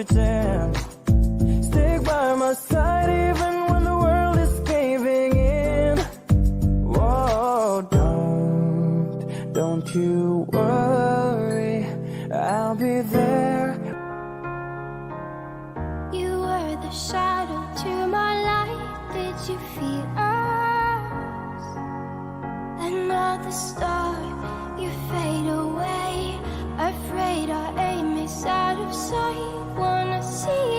pretend. Stick by my side even when the world is caving in. Whoa, don't you worry, I'll be there. You were the shadow to my light. Did you feel us? Another star, you fade away. Afraid our aim is out of sight. Wanna see